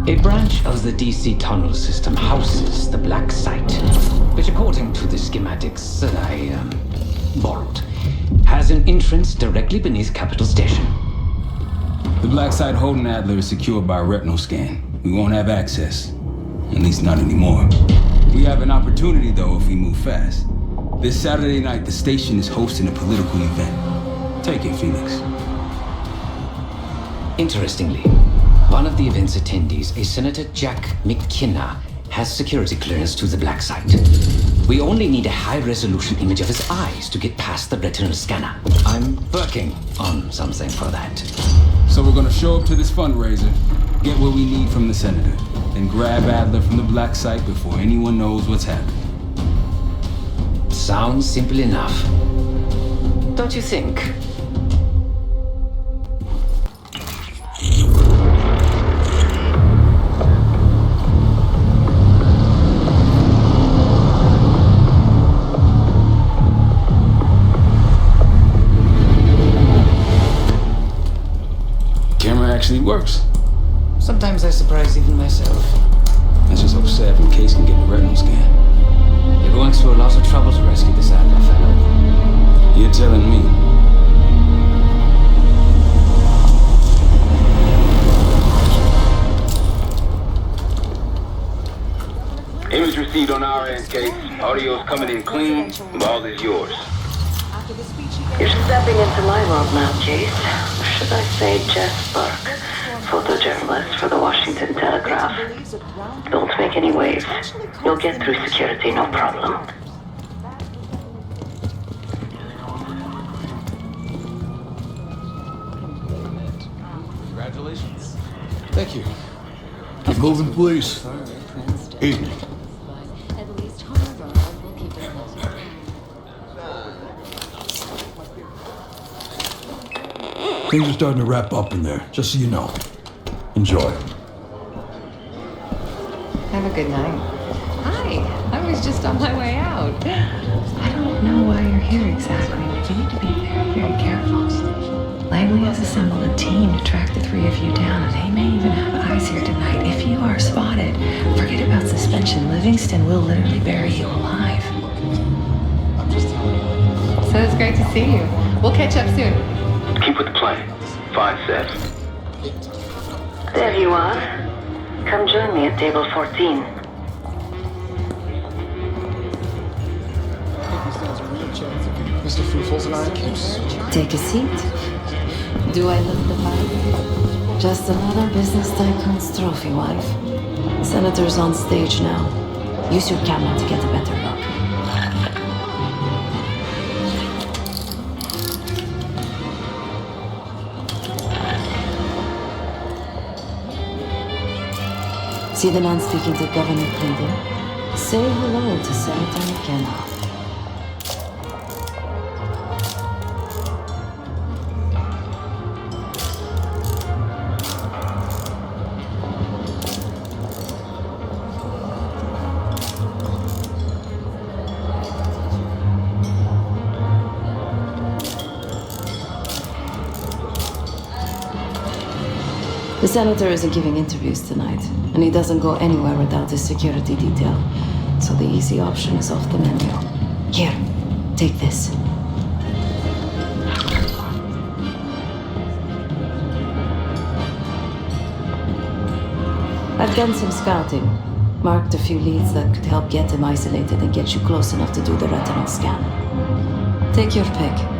A branch of the DC tunnel system houses the black site, which according to the schematics that I borrowed, has an entrance directly beneath Capital Station. The black site holding Adler is secured by a retinal scan. We won't have access. At least not anymore. We have an opportunity though if we move fast. This Saturday night, the station is hosting a political event. Take it, Felix. Interestingly, one of the event's attendees, a Senator Jack McKenna, has security clearance to the black site. We only need a high-resolution image of his eyes to get past the retinal scanner. I'm working on something for that. So we're gonna show up to this fundraiser, get what we need from the senator, then grab Adler from the black site before anyone knows what's happening. Sounds simple enough. Don't you think? Actually works. Sometimes I surprise even myself. Let's just hope Sav and Case can get the retinal scan. You're going through a lot of trouble to rescue this Adler fellow. You're telling me. Image received on our end, Case. Audio's coming in clean. Ball is yours. You're stepping into my world now, Chase. Should I say Jess Burke, photojournalist for the Washington Telegraph. Don't make any waves. You'll get through security, no problem. Congratulations. Thank you. Keep moving, please. Evening. Things are starting to wrap up in there, just so you know. Enjoy. Have a good night. Hi, I was just on my way out. I don't know why you're here exactly, but you need to be very, very careful. Langley has assembled a team to track the three of you down, and they may even have eyes here tonight. If you are spotted, forget about suspension. Livingston will literally bury you alive. So it's great to see you. We'll catch up soon. Keep with the plan. Find Seth. There you are. Come join me at table 14. Mr. Fruitfuls and I keeps... Take a seat. Do I look the part? Just another business tycoon's trophy wife. Senator's on stage now. Use your camera to get a better look. See the man speaking to Governor Clinton? Say hello to Senator McKenna. The senator isn't giving interviews tonight, and he doesn't go anywhere without his security detail. So the easy option is off the menu. Here, take this. I've done some scouting, marked a few leads that could help get him isolated and get you close enough to do the retinal scan. Take your pick.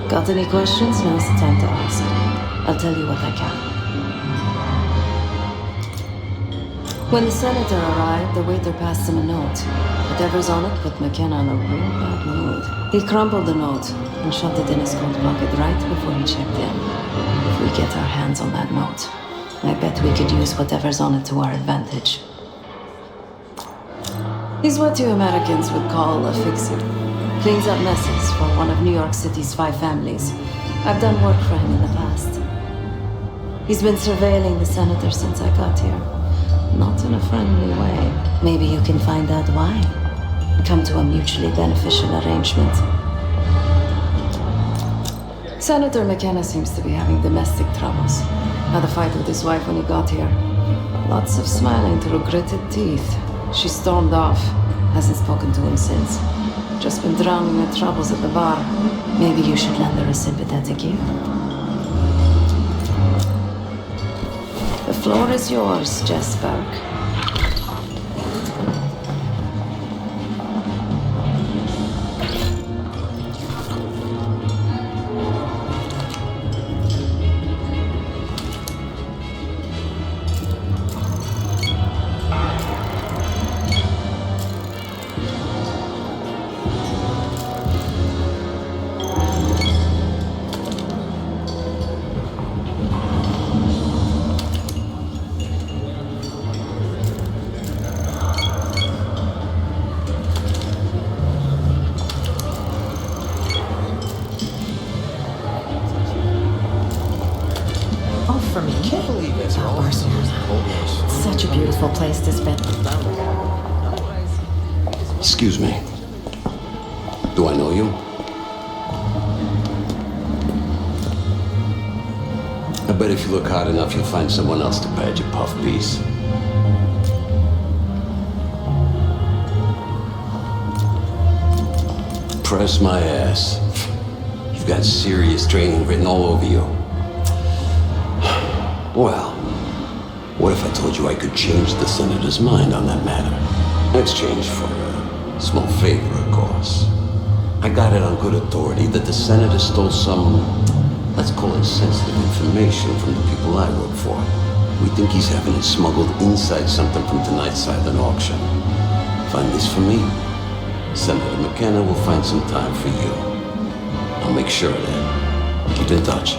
Got any questions? Now's the time to ask. I'll tell you what I can. When the senator arrived, the waiter passed him a note. Whatever's on it put McKenna in a real bad mood. He crumpled the note and shoved it in his coat pocket right before he checked in. If we get our hands on that note, I bet we could use whatever's on it to our advantage. He's what you Americans would call a fixer. Cleans up messes for one of New York City's 5 families. I've done work for him in the past. He's been surveilling the senator since I got here. Not in a friendly way. Maybe you can find out why. Come to a mutually beneficial arrangement. Senator McKenna seems to be having domestic troubles. Had a fight with his wife when he got here. Lots of smiling through gritted teeth. She stormed off. Hasn't spoken to him since. Just been drowning her troubles at the bar. Maybe you should lend her a sympathetic ear. The floor is yours, Jess Burke. Such a beautiful place to spend. Excuse me. Do I know you? I bet if you look hard enough, you'll find someone else to pad your puff piece. Press my ass. You've got serious training written all over you. Well, what if I told you I could change the senator's mind on that matter? In exchange for a small favor, of course. I got it on good authority that the senator stole some, let's call it sensitive information from the people I work for. We think he's having it smuggled inside something from tonight's silent auction. Find this for me. Senator McKenna will find some time for you. I'll make sure of that. Keep in touch.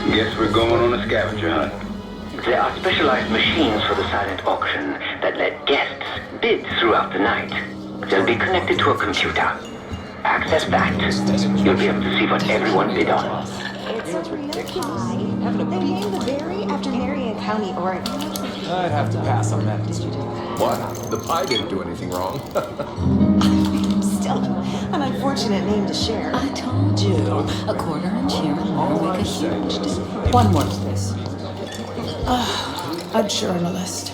Guess we're going on a scavenger hunt. There are specialized machines for the silent auction that let guests bid throughout the night. They'll be connected to a computer. Access that. You'll be able to see what everyone bid on. It's a real pie. They named the berry after Marion County, Oregon. I'd have to pass on that. What? The pie didn't do anything wrong. Still, an unfortunate name to share. I told you. A quarter inch here and there will make a huge difference. One more, please. A journalist.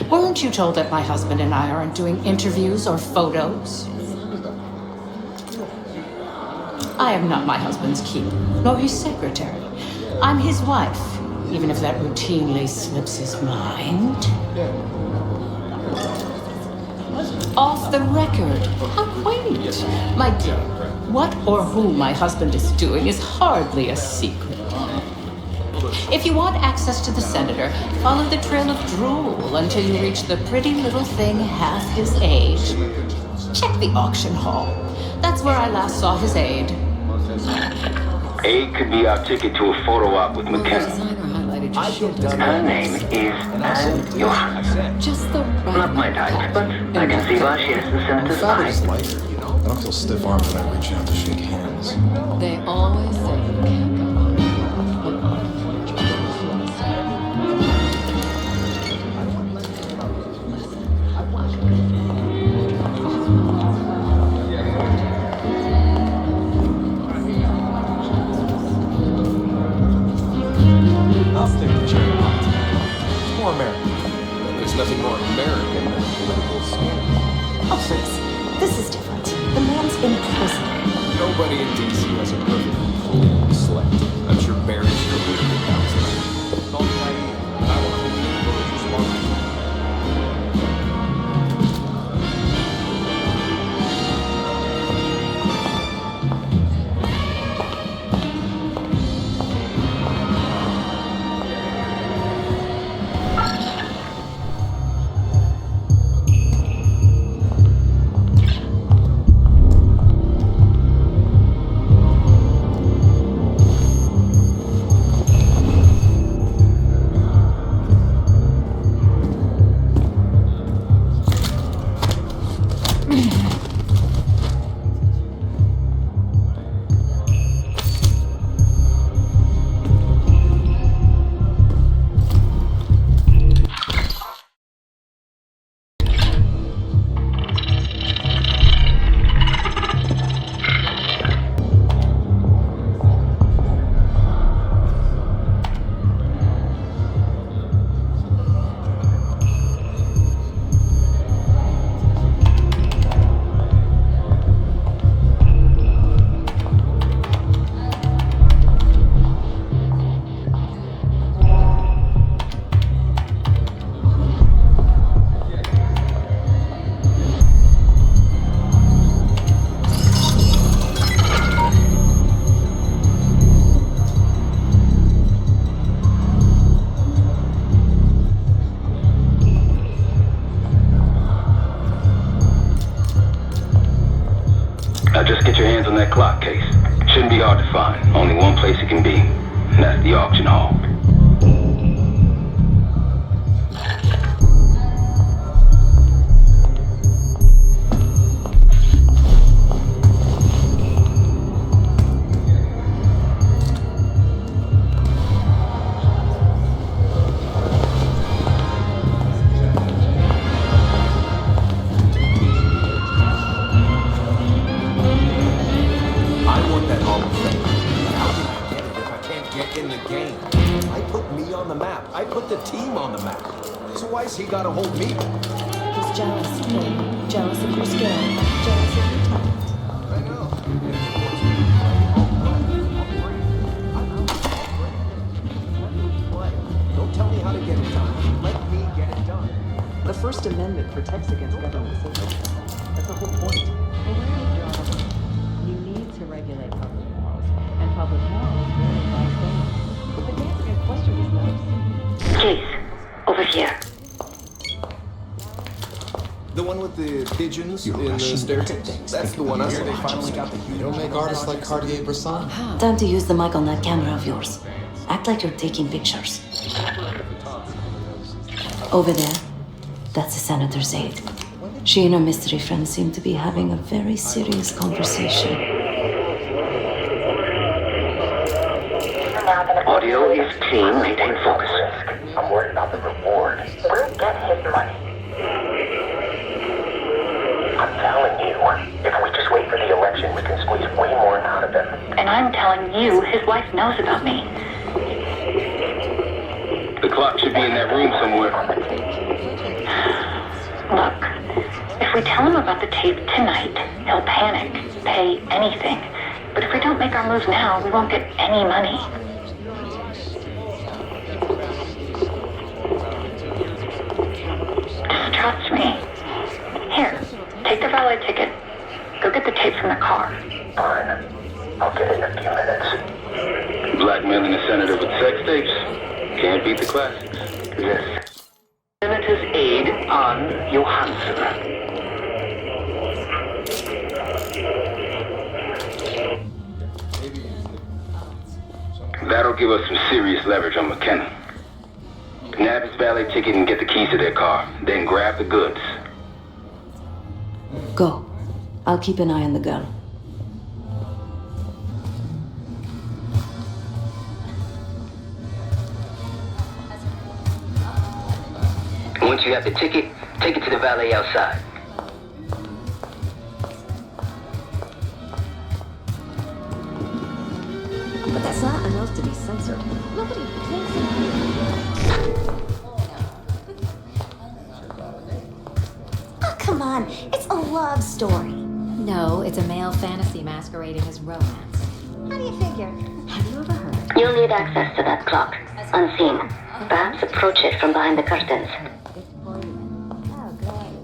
Weren't you told that my husband and I aren't doing interviews or photos? I am not my husband's keeper, nor his secretary. I'm his wife, even if that routinely slips his mind. Off the record. How quaint. My dear, what or who my husband is doing is hardly a secret. If you want access to the senator, follow the trail of drool until you reach the pretty little thing half his age. Check the auction hall. That's where I last saw his aide. Aid could be our ticket to a photo op with McKenna. Her name is Anne Johannes. Just the right Not my type, but I can see why she has the senator's It's eye. lighter, you know? I don't feel stiff armed when I reach out to shake hands. They always say you can't go on. I'll stick to cherry pie. It's more American. There's nothing more American than political scam. Oh, please. This is different. The man's in prison. Nobody in DC has a perfectly clean slate. I'm sure Barry's career would bounce back. Call me naive, but I want to think the village is smart. only one place it can be, and that's the auction hall. I want that Hall of Fame. How can I get it if I can't get in the game? I put me on the map. I put the team on the map. So why's he gotta hold me? He's jealous, kid. Jealous of your skill. Jealous of your talent. I know. Don't tell me how to get it done. Let me get it done. The First Amendment protects against government censorship. That's the whole point. You need to regulate public morals, and public morals verify things. But the dance against question is those. Jace, over here. The one with the pigeons in the staircase? That's the one I saw. They finally got the huge. Don't make artists like Cartier-Bresson. Time to use the mic on that camera of yours. Act like you're taking pictures. Over there, that's the senator's aide. She and her mystery friend seem to be having a very serious conversation. Audio is clean, maintain focus. I'm worried about the reward. We'll get his money. I'm telling you, if we just wait for the election, we can squeeze way more out of him. And I'm telling you, his wife knows about me. The clock should be in that room somewhere. Look, if we tell him about the tape tonight, he'll panic, pay anything. But if we don't make our moves now, we won't get any money. Just trust me. Here, take the valet ticket. Go get the tape from the car. Fine. I'll get it in a few minutes. Blackmailing a senator with sex tapes? Can't beat the classics. The senator's aide on Johansson. That'll give us some serious leverage on McKenna. Nab his valet ticket and get the keys to their car. Then grab the goods. Go. I'll keep an eye on the girl. Once you have the ticket, take it to the valet outside. But that's not enough to be censored. Nobody thinks about it. Oh, come on. It's a love story. No, it's a male fantasy masquerading as romance. How do you figure? Have you ever heard? You'll need access to that clock, unseen. Perhaps approach it from behind the curtains. Oh, great.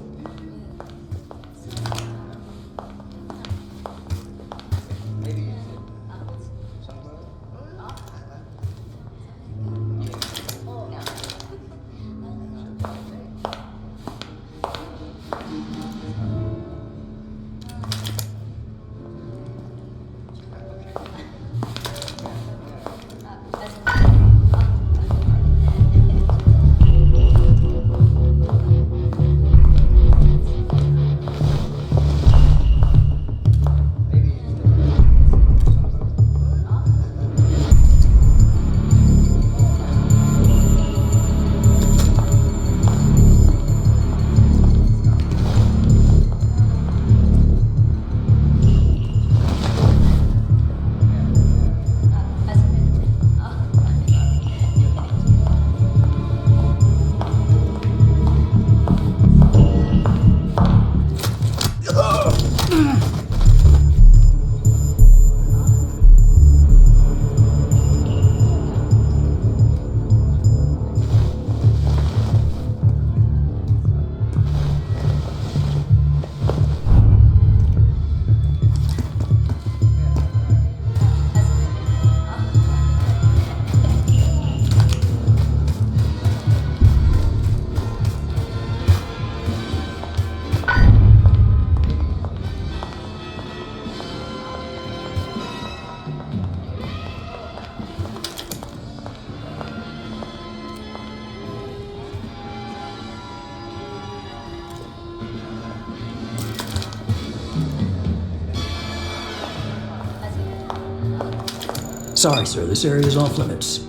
Sorry, sir, this area is off limits.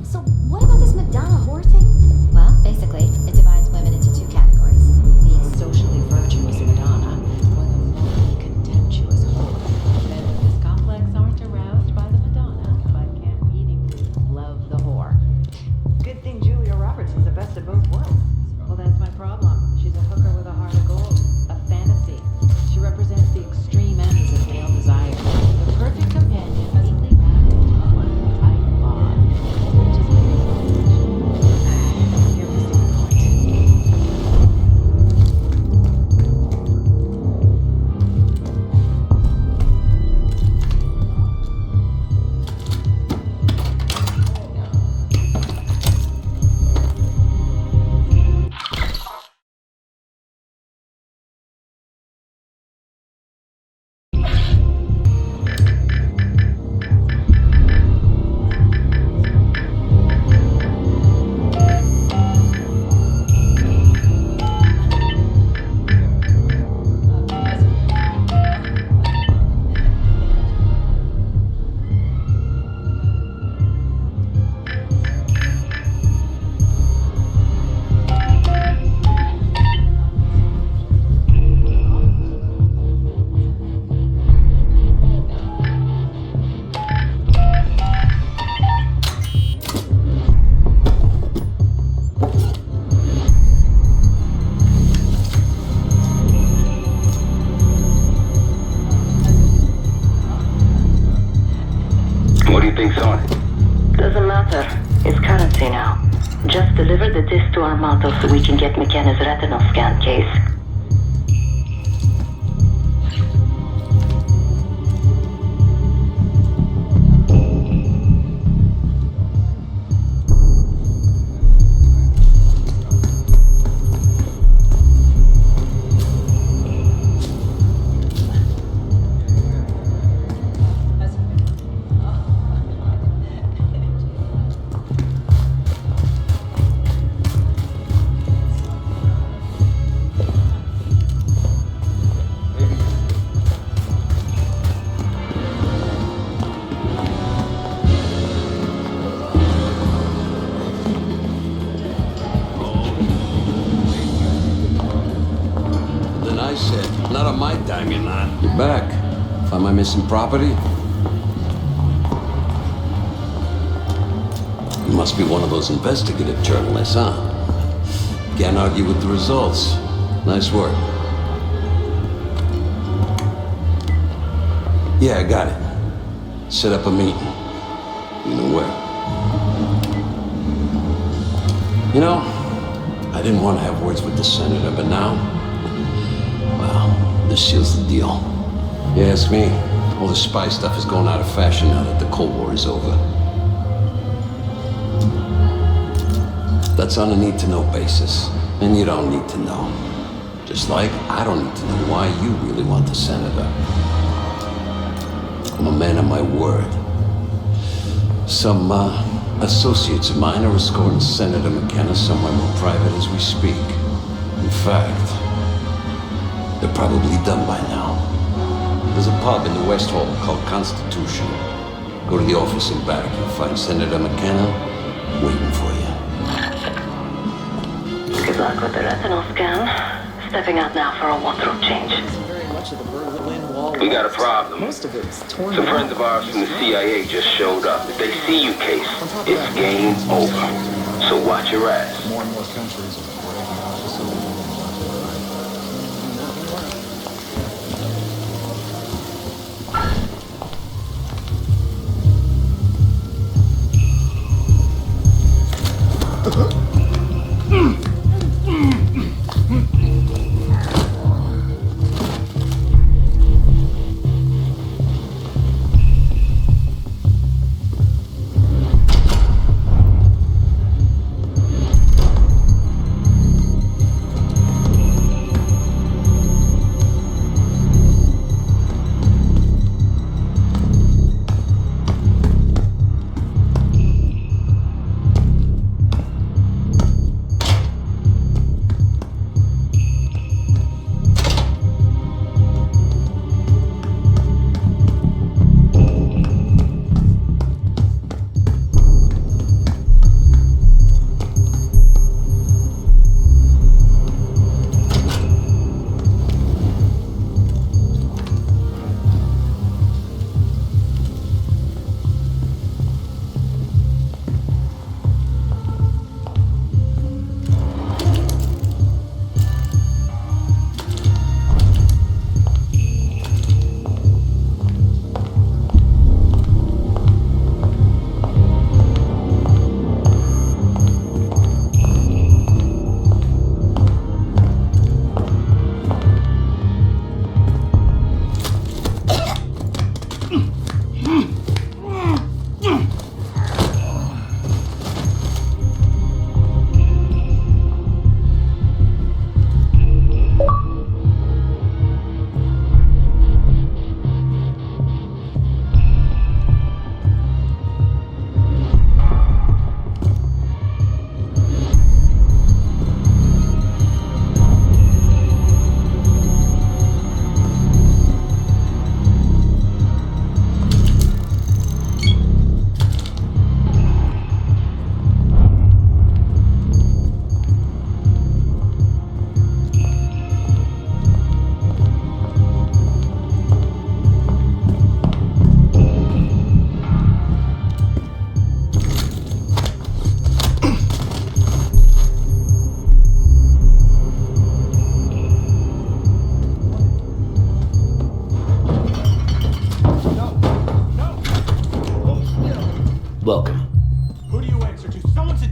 So, what about this Madonna whore thing? Well, basically, it divides women into two categories. The socially virtuous Madonna, or the morally contemptuous whore. Men with this complex aren't aroused by the Madonna, but can meaningfully love the whore. Good thing Julia Roberts is the best of both worlds. Well, that's my problem. She's a hooker with a heart of gold. A fantasy. She represents the extreme ends of male desire. The perfect companion, neatly wrapped in a tight bond. Which is you're missing the point. What do you think's on it? Doesn't matter. It's currency now. Just deliver the disc to Armando so we can get McKenna's retinal scan case. Then I said, not on my dime, you're not. You're back. Find my missing property? You must be one of those investigative journalists, huh? Can't argue with the results. Nice work. Yeah, I got it. Set up a meeting. You know where? You know, I didn't want to have words with the senator, but now, well, this seals the deal. You ask me, all the spy stuff is going out of fashion now that the Cold War is over. That's on a need-to-know basis, and you don't need to know. Just like I don't need to know why you really want the senator. I'm a man of my word. Some associates of mine are escorting Senator McKenna somewhere more private as we speak. In fact, they're probably done by now. There's a pub in the West Hall called Constitution. Go to the office and back. You'll find Senator McKenna waiting for you. Good luck with the retinal scan. Stepping out now for a wardrobe change. We got a problem. Most of it's torn Some friends of ours from the CIA just showed up. If they see you, Case, it's game over. So watch your ass. More and more countries are breaking out.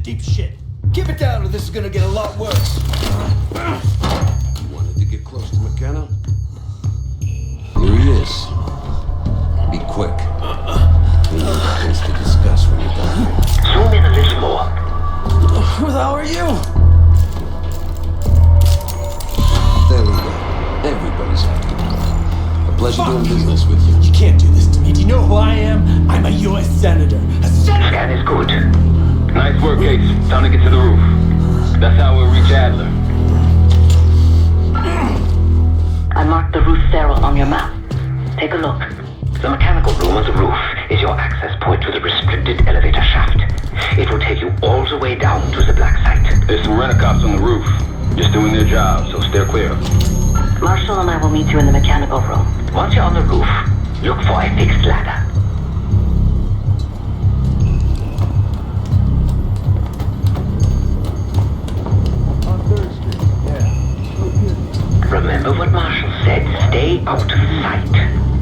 Deep shit. Keep it down or this is gonna get a lot worse. Wanted to get close to McKenna? Here he is. Be quick. We have things to discuss when you're done. Zoom in a little more. Who the hell are you? There we go. Everybody's happy. A pleasure doing business with you. You can't do this to me. Do you know who I am? I'm a U.S. Senator. A senator! Scan is good. Nice work, Ace. Time to get to the roof. That's how we'll reach Adler. I marked the roof sterile on your map. Take a look. The mechanical room on the roof is your access point to the restricted elevator shaft. It will take you all the way down to the black site. There's some rent-a-cops on the roof. Just doing their job, so steer clear. Marshall and I will meet you in the mechanical room. Once you're on the roof, look for a fixed ladder. On 3rd Street, yeah. Remember what Marshall said, stay out of sight.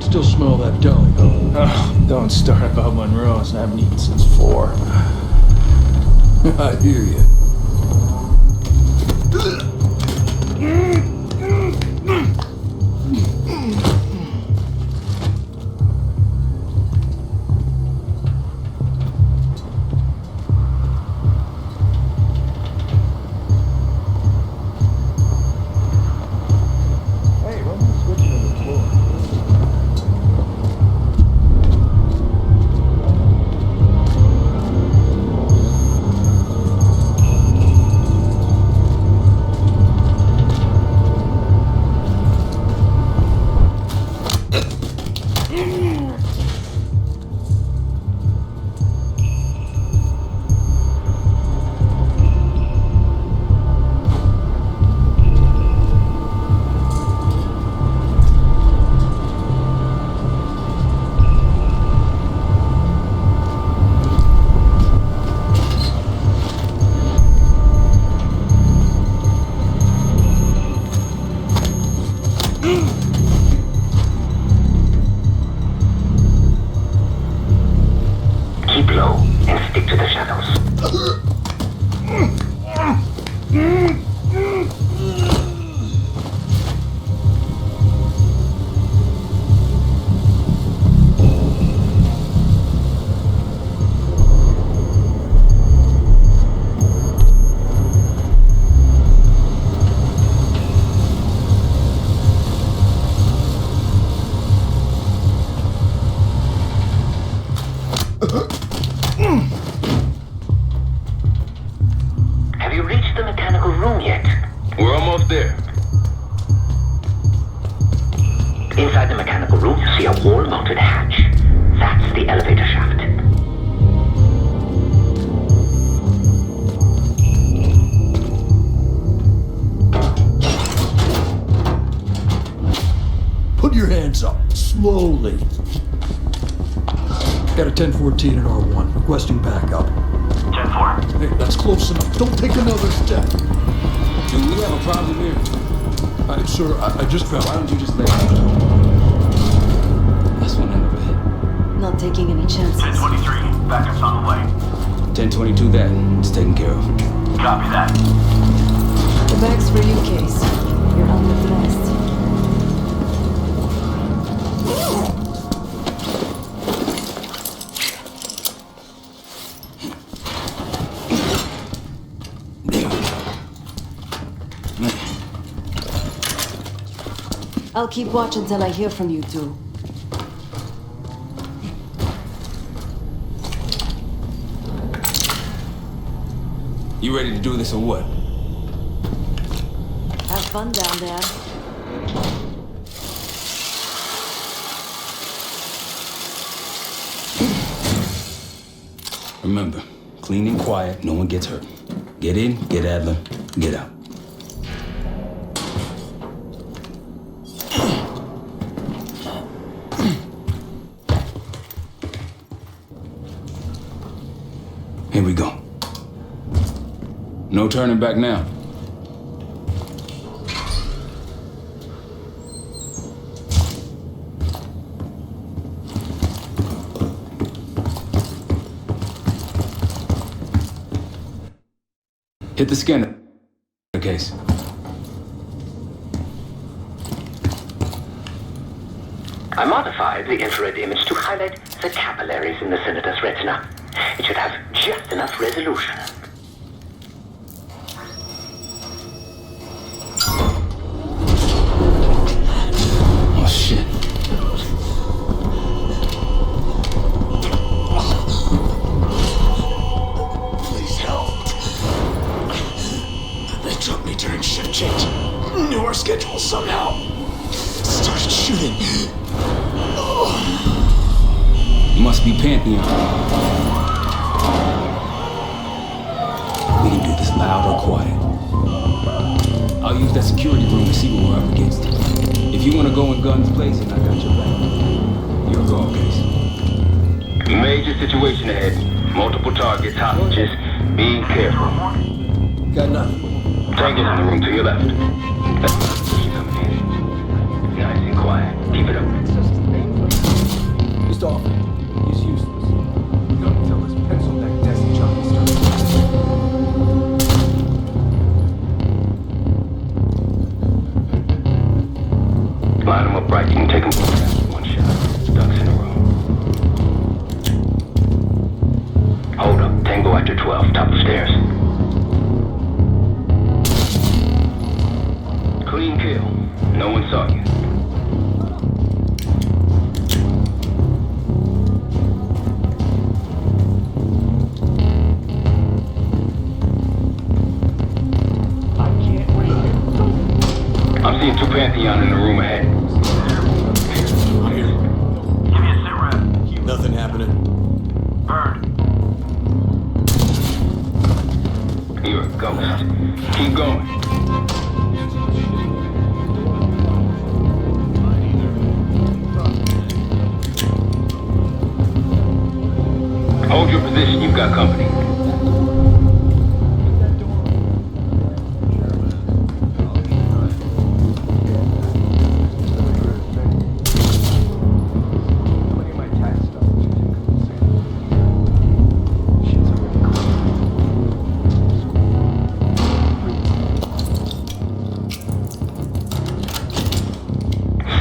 Still smell that deli, though. Oh, don't start about Monroe's. I haven't eaten since 4. I hear you. Hey, when are we switching to the floor? Keep low and stick to the shadows. Have you reached the mechanical room yet? We're almost there. Inside the mechanical room, you see a wall-mounted hatch. That's the elevator shaft. Put your hands up, slowly. Got a 1014 at R1, requesting backup. 10-4. Hey, that's close enough. Don't take another step. Do we have a problem here? Sir, I just fell. Why don't you just let me go? That's one end of it. Not taking any chances. 10-23. Backup's on the way. 1022 that. It's taken care of. Copy that. The bag's for you, Case. You're on with the rest. I'll keep watch until I hear from you two. You ready to do this or what? Have fun down there. Remember, clean and quiet, no one gets hurt. Get in, get Adler, get out. Here we go. No turning back now. Hit the scanner case. I modified the infrared image to highlight the capillaries in the senator's retina. It should have just enough resolution. Oh, shit. Please help. They took me during shift change. Knew our schedule somehow. Started shooting. Must be Pantheon. We can do this loud or quiet. I'll use that security room to see what we're up against. If you want to go in guns blazing, I got your back. Your call, Case. Major situation ahead. Multiple targets, hostages. Be careful. Got nothing. Tank is in the room to your left. Keep coming in. Nice and quiet. Keep it up. Just off. He's useless. Not until this pencil neck Desi Johnny starts. Line them up right. You can take them both. One shot. Ducks in a row. Hold up. Tango after 12. Top of stairs. Clean kill. No one saw you. I'm seeing 2 Pantheon in the room ahead. I'm here. Give me a sit rep. Nothing happening. Bird. You're a ghost. Keep going. Hold your position. You've got company.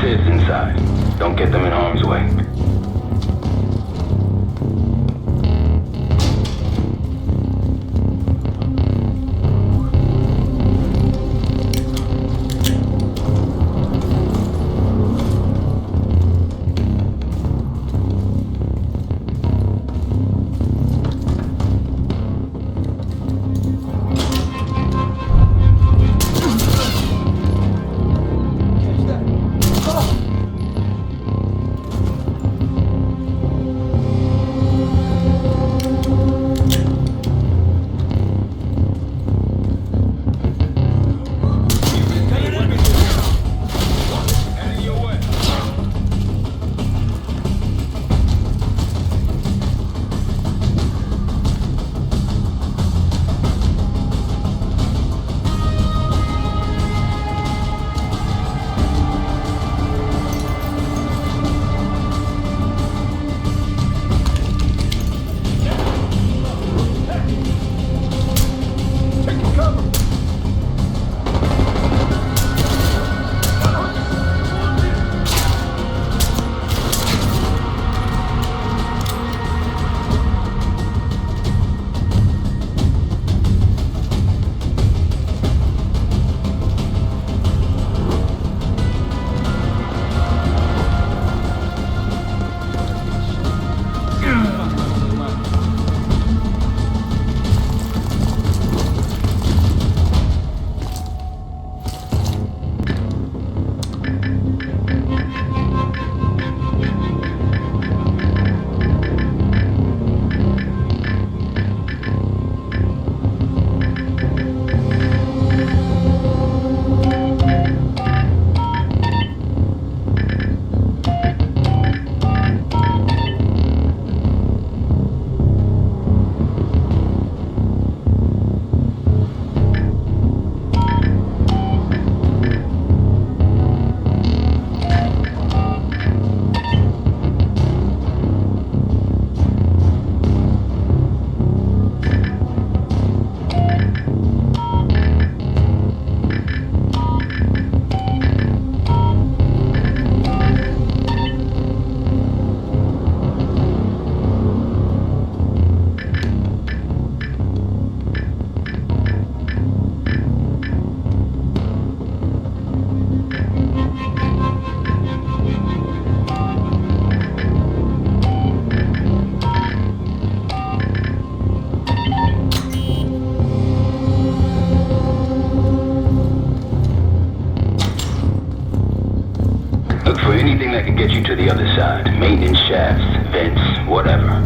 Sid's inside. Don't get them in harm's way. can get you to the other side. Maintenance shafts, vents, whatever.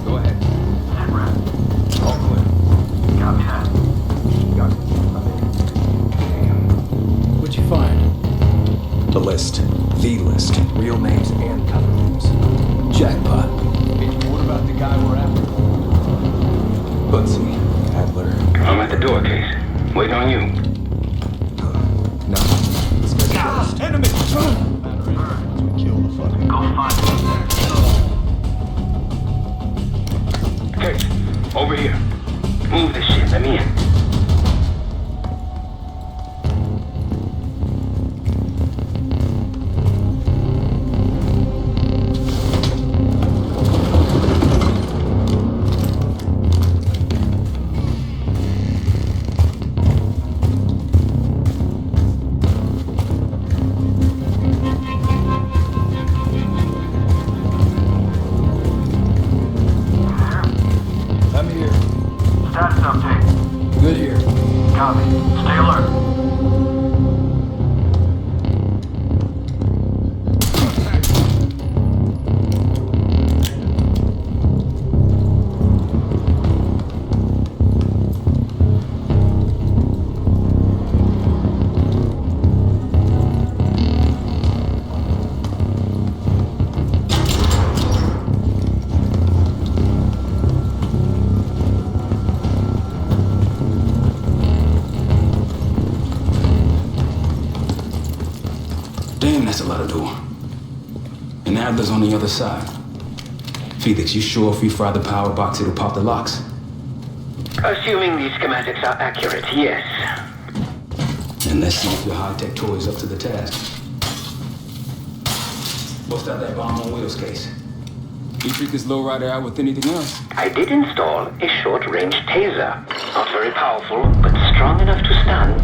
Go ahead. All clear. Copy that. Got it. What'd you find? The list. The list. Real names and cover names. Jackpot. What about the guy we're after? Bugsy. Adler. I'm at the door, Case. Waiting on you. No. Let's get it. Enemy! Kill the fucking. Go find Case, over here. Move this shit. Let me in. I'm here. Status update. Good here. Copy. Stay alert. Damn, that's a lot of door. And Adler's on the other side. Felix, you sure if we fry the power box, it'll pop the locks? Assuming these schematics are accurate, yes. And let's see if your high-tech toy is up to the task. Bust out that bomb on wheels case. You treat this lowrider out with anything else? I did install a short-range taser. Not very powerful, but strong enough to stun.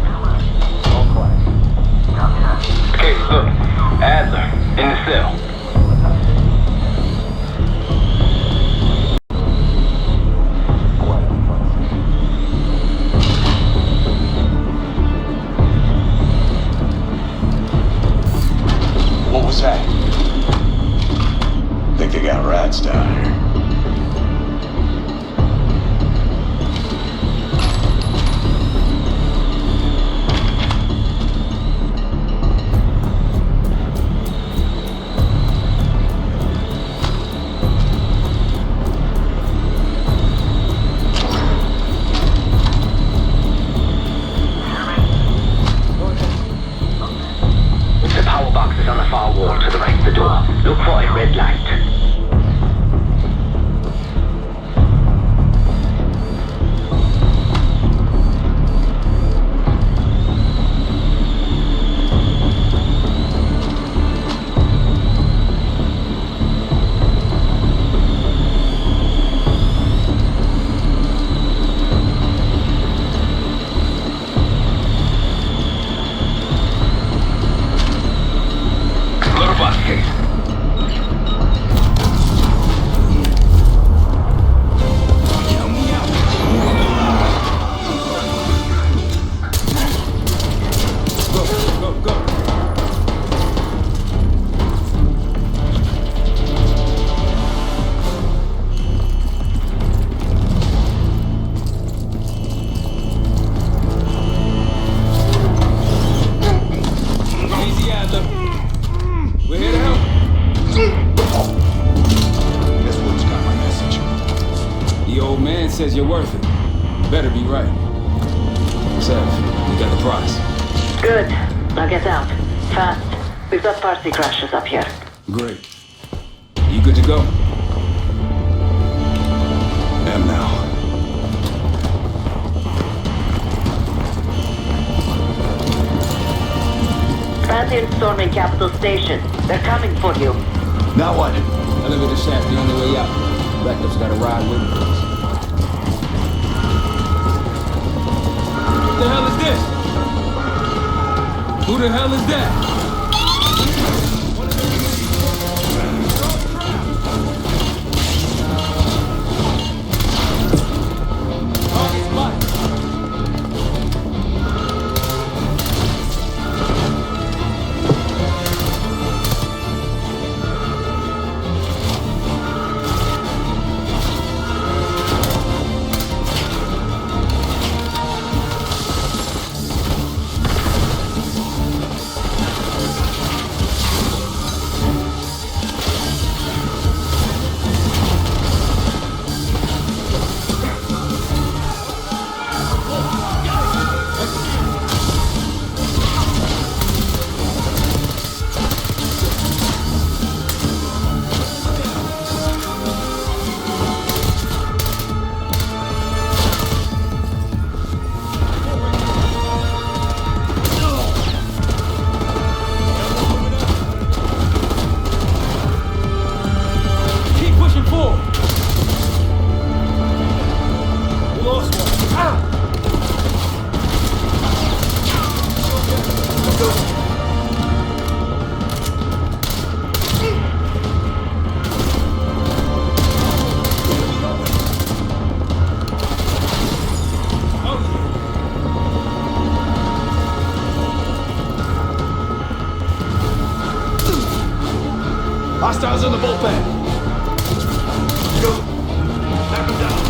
All quiet. Copy that. Case, look. Adler, in the cell. What was that? Think they got rats down here. The power box is on the far wall to the right of the door. Look for a red light. Little box, Case. Easy, Adler. We're here to help. This one's got my message. The old man says you're worth it. Better be right. Sev, we got the prize. Good. Now get out. Fast. We've got party crashes up here. Great. You good to go? Am now. Transients storming Capitol Station. They're coming for you. Now what? Elevator shaft the only way out. Backup's got a ride waiting for us. What the hell is this? Who the hell is that? Hostiles in the bullpen. Go. Knock him down.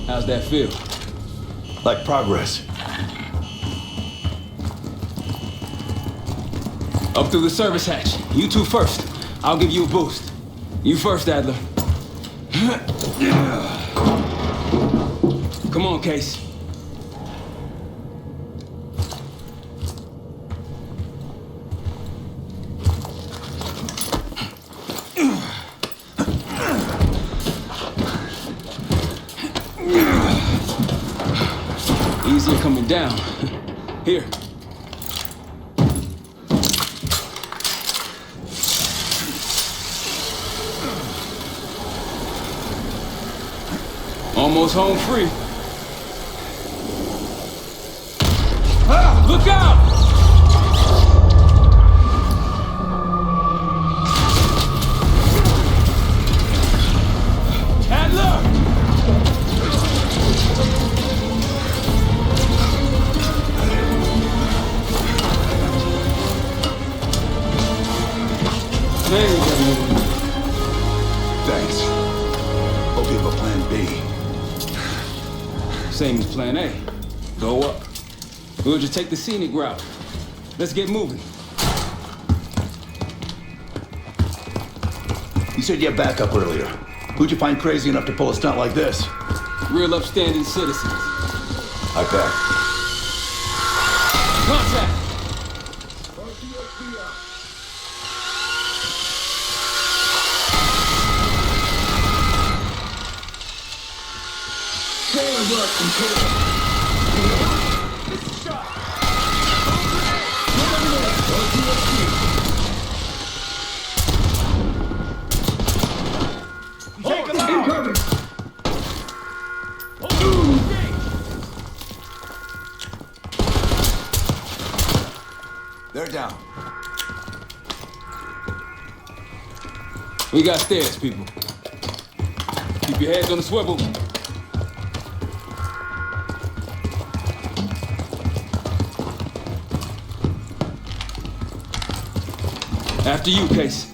How's that feel? Like progress. Up through the service hatch. You two first. I'll give you a boost. You first, Adler. Come on, Case. Easier coming down. Here. Almost home free. Ah, look out! Adler! Thanks. Hope you have a plan B. Same as plan A. Go up. We'll just take the scenic route. Let's get moving. You said you had backup earlier. Who'd you find crazy enough to pull a stunt like this? Real upstanding citizens. I bet. Contact! We got stairs, people. Keep your heads on the swivel. After you, Case.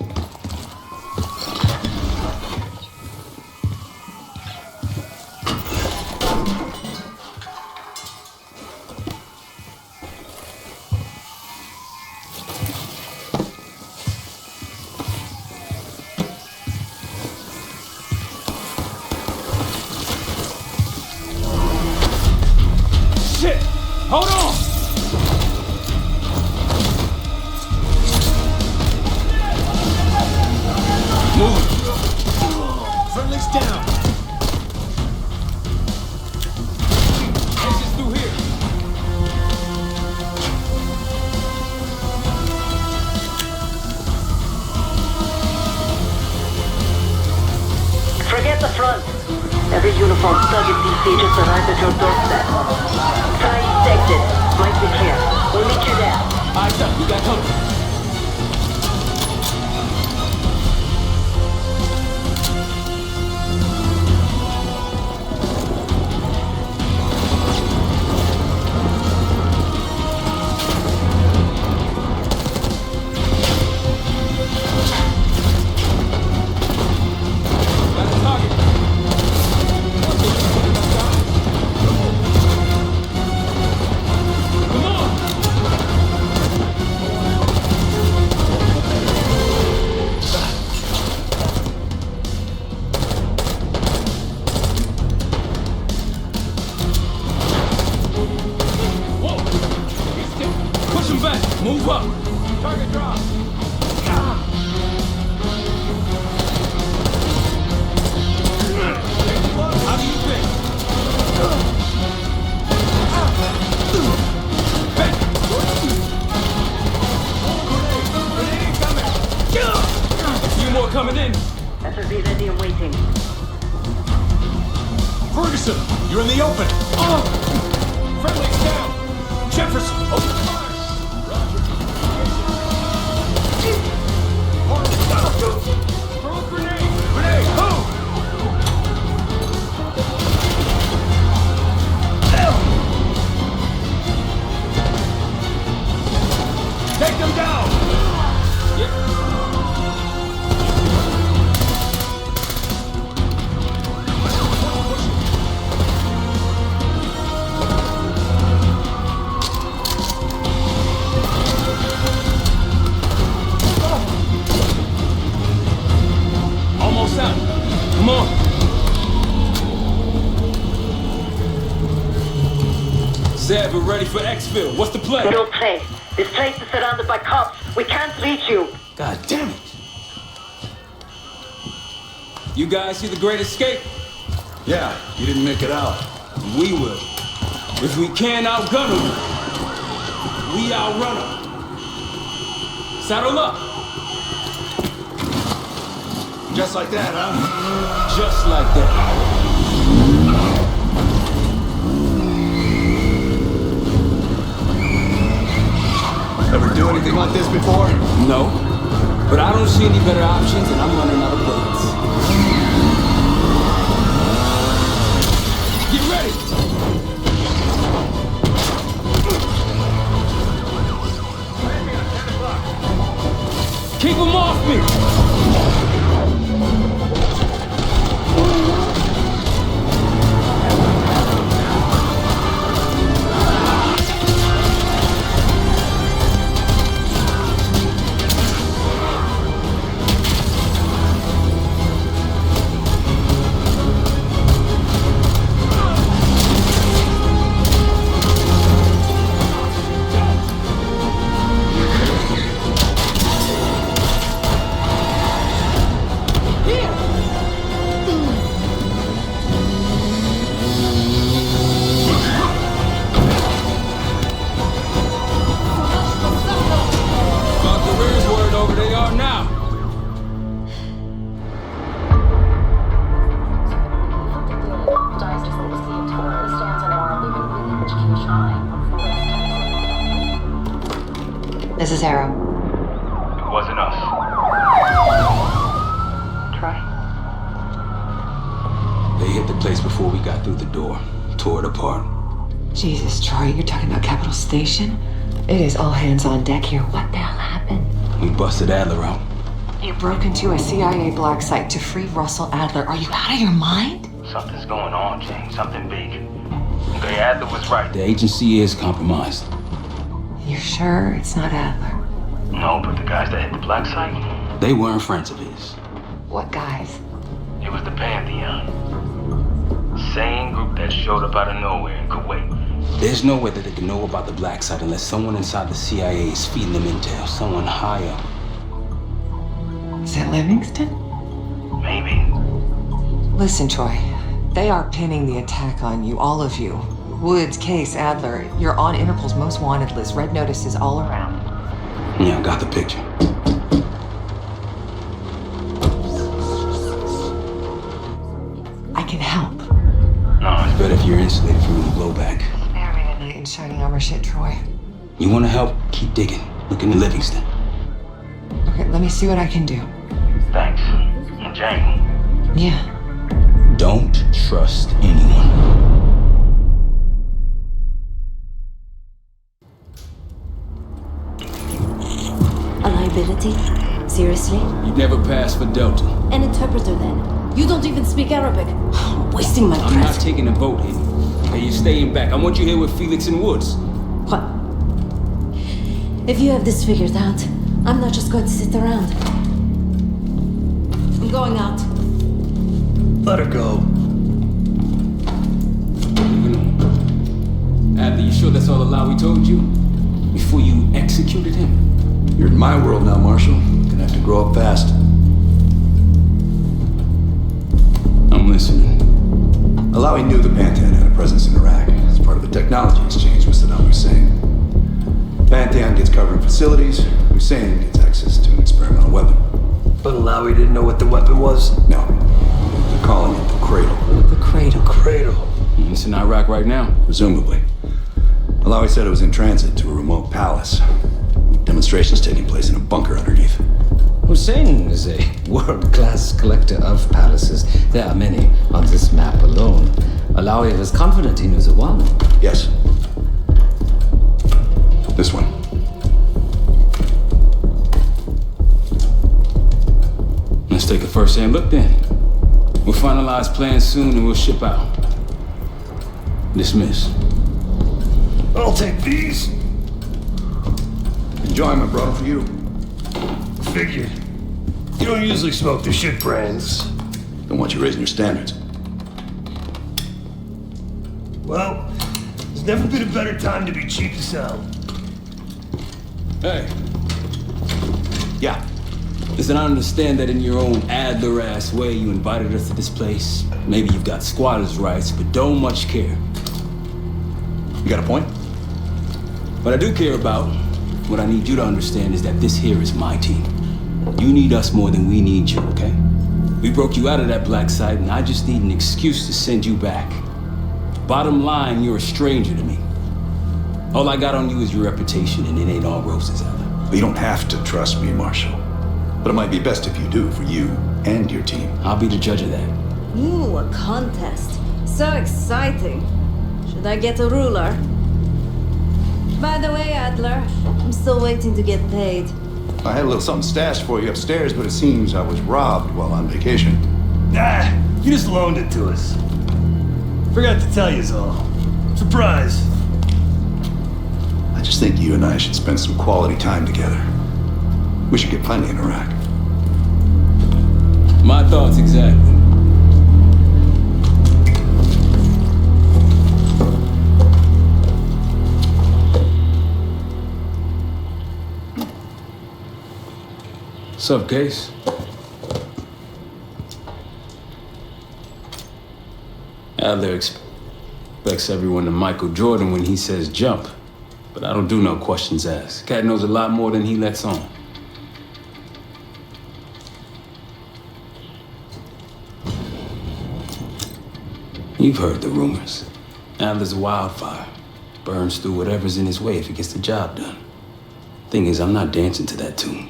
Shit! Hold on! Move! Friendly's down! Exit through here. Forget the front. Every uniform thug in DC just arrived at your doorstep. Try east exit. Might be clear. We'll meet you there. Eyes up, we got company. Move up! Target drop! How do you think? A few more coming in. SRV ready and waiting. Ferguson, you're in the open! Friendly's down! Jefferson, open fire! Throw a grenade! Grenade! Boom! Take them down! Yep. Almost out. Come on. Zeb, we're ready for exfil. What's the play? No play. This place is surrounded by cops. We can't reach you. God damn it. You guys see the Great Escape? Yeah, you didn't make it out. We will. If we can't outgun them, we outrun them. Saddle up. Just like that, huh? Just like that. Ever do anything like this before? No. But I don't see any better options and I'm running out of bullets. Get ready! Keep them off me! This is Harrow. It wasn't us. They hit the place before we got through the door. Tore it apart. Jesus, Troy, you're talking about Capitol Station? It is all hands on deck here. What the hell happened? We busted Adler out. You broke into a CIA black site to free Russell Adler. Are you out of your mind? Something's going on, Jane. Something big. Okay, Adler was right. The agency is compromised. You're sure it's not Adler? No, but the guys that hit the black site? They weren't friends of his. What guys? It was the Pantheon. Same group that showed up out of nowhere in Kuwait. There's no way that they can know about the black site unless someone inside the CIA is feeding them intel. Someone high up. Is that Livingston? Maybe. Listen, Troy. They are pinning the attack on you, all of you. Woods, Case, Adler. You're on Interpol's most wanted list. Red notices all around. Yeah, I got the picture. I can help. No, it's better if you're insulated from the blowback. Sparing a knight in shining armor shit, Troy. You want to help? Keep digging. Look into Livingston. Okay, let me see what I can do. Thanks. And Jane. Yeah. Don't trust anyone. A liability? Seriously? You never passed for Delta. An interpreter then? You don't even speak Arabic. I'm wasting my breath. I'm not taking a vote here. Okay, you're staying back. I want you here with Felix and Woods. What? If you have this figured out, I'm not just going to sit around. I'm going out. Let her go. Adler, you sure that's all the lie we told you? Before you executed him? You're in my world now, Marshal. Gonna have to grow up fast. I'm listening. Alawi knew the Pantheon had a presence in Iraq. It's part of the technology exchange with Saddam Hussein. Pantheon gets covering facilities. Hussein gets access to an experimental weapon. But Alawi didn't know what the weapon was? No. They're calling it the Cradle. The Cradle. Cradle. It's in Iraq right now. Presumably. Alawi said it was in transit to a remote palace. Demonstrations taking place in a bunker underneath. Hussein is a world-class collector of palaces. There are many on this map alone. Alawi was confident he knew the one. Yes. This one. Let's take a first-hand look then. We'll finalize plans soon and we'll ship out. Dismiss. I'll take these. Enjoyment, bro, for you. Figured. You don't usually smoke the shit brands. Don't want you raising your standards. Well, there's never been a better time to be cheap as hell. Hey. Yeah. Listen, I understand that in your own Adler-ass way you invited us to this place. Maybe you've got squatters' rights, but don't much care. You got a point? What I do care about, what I need you to understand is that this here is my team. You need us more than we need you, okay? We broke you out of that black site, and I just need an excuse to send you back. Bottom line, you're a stranger to me. All I got on you is your reputation, and it ain't all roses, Adler. You don't have to trust me, Marshal. But it might be best if you do, for you and your team. I'll be the judge of that. Ooh, a contest. So exciting. Should I get a ruler? By the way, Adler, I'm still waiting to get paid. I had a little something stashed for you upstairs, but it seems I was robbed while on vacation. Nah, you just loaned it to us. Forgot to tell yous all. Surprise. I just think you and I should spend some quality time together. We should get plenty in Iraq. My thoughts exactly. What's up, Case? Adler expects everyone to Michael Jordan when he says jump, but I don't do no questions asked. Cat knows a lot more than he lets on. You've heard the rumors. Adler's a wildfire. Burns through whatever's in his way if he gets the job done. Thing is, I'm not dancing to that tune.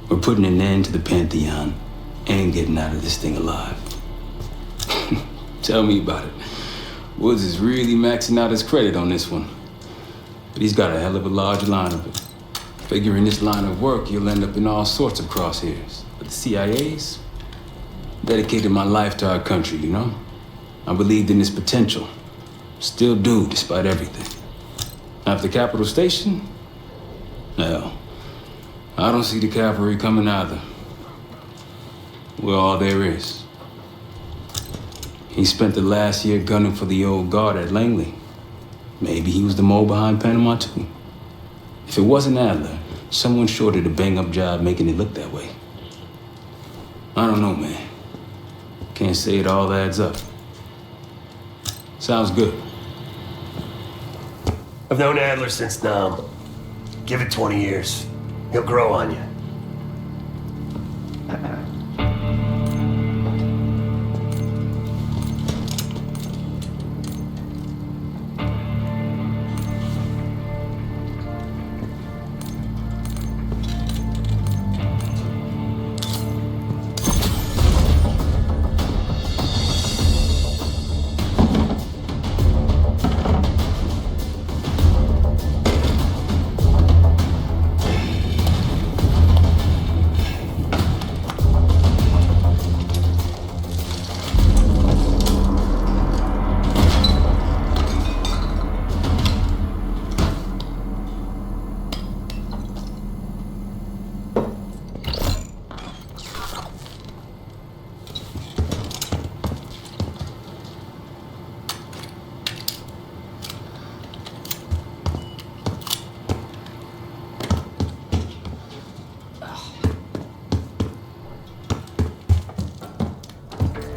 We're putting an end to the Pantheon and getting out of this thing alive. Tell me about it. Woods is really maxing out his credit on this one. But he's got a hell of a large line of it. Figure in this line of work, you'll end up in all sorts of crosshairs. But the CIA's dedicated my life to our country, you know? I believed in its potential. Still do, despite everything. After Capitol Station? Hell, I don't see the cavalry coming either. We're all there is. He spent the last year gunning for the old guard at Langley. Maybe he was the mole behind Panama, too. If it wasn't Adler, someone sure did a bang-up job making it look that way. I don't know, man. Can't say it all adds up. Sounds good. I've known Adler since Nam. Give it 20 years. He'll grow on you.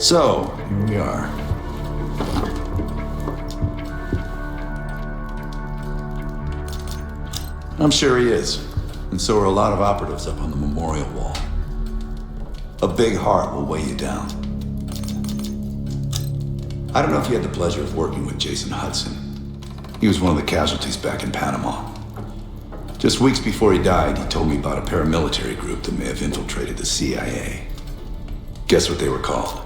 So, here we are. I'm sure he is. And so are a lot of operatives up on the memorial wall. A big heart will weigh you down. I don't know if you had the pleasure of working with Jason Hudson. He was one of the casualties back in Panama. Just weeks before he died, he told me about a paramilitary group that may have infiltrated the CIA. Guess what they were called?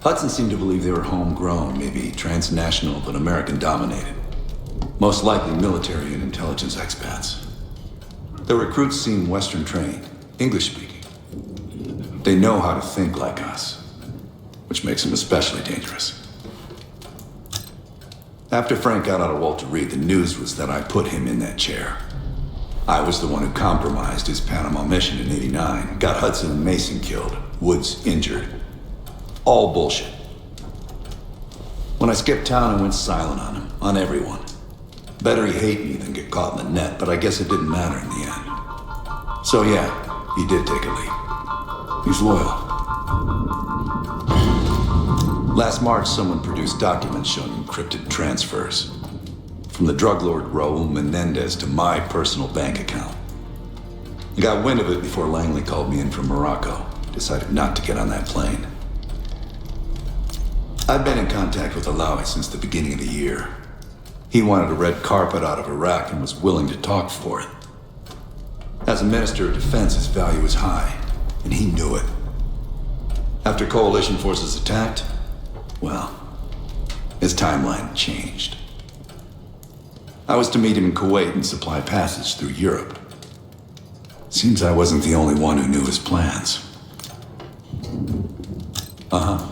Hudson seemed to believe they were homegrown, maybe transnational, but American-dominated. Most likely military and intelligence expats. The recruits seem Western-trained, English-speaking. They know how to think like us, which makes them especially dangerous. After Frank got out of Walter Reed, the news was that I put him in that chair. I was the one who compromised his Panama mission in '89, got Hudson and Mason killed, Woods injured. All bullshit. When I skipped town, I went silent on him, on everyone. Better he hate me than get caught in the net, but I guess it didn't matter in the end. So yeah, he did take a leap. He's loyal. Last March, someone produced documents showing encrypted transfers. From the drug lord Raul Menendez to my personal bank account. I got wind of it before Langley called me in from Morocco. Decided not to get on that plane. I've been in contact with Alawi since the beginning of the year. He wanted a red carpet out of Iraq and was willing to talk for it. As a Minister of Defense, his value is high, and he knew it. After coalition forces attacked, well, his timeline changed. I was to meet him in Kuwait and supply passage through Europe. Seems I wasn't the only one who knew his plans. Uh-huh.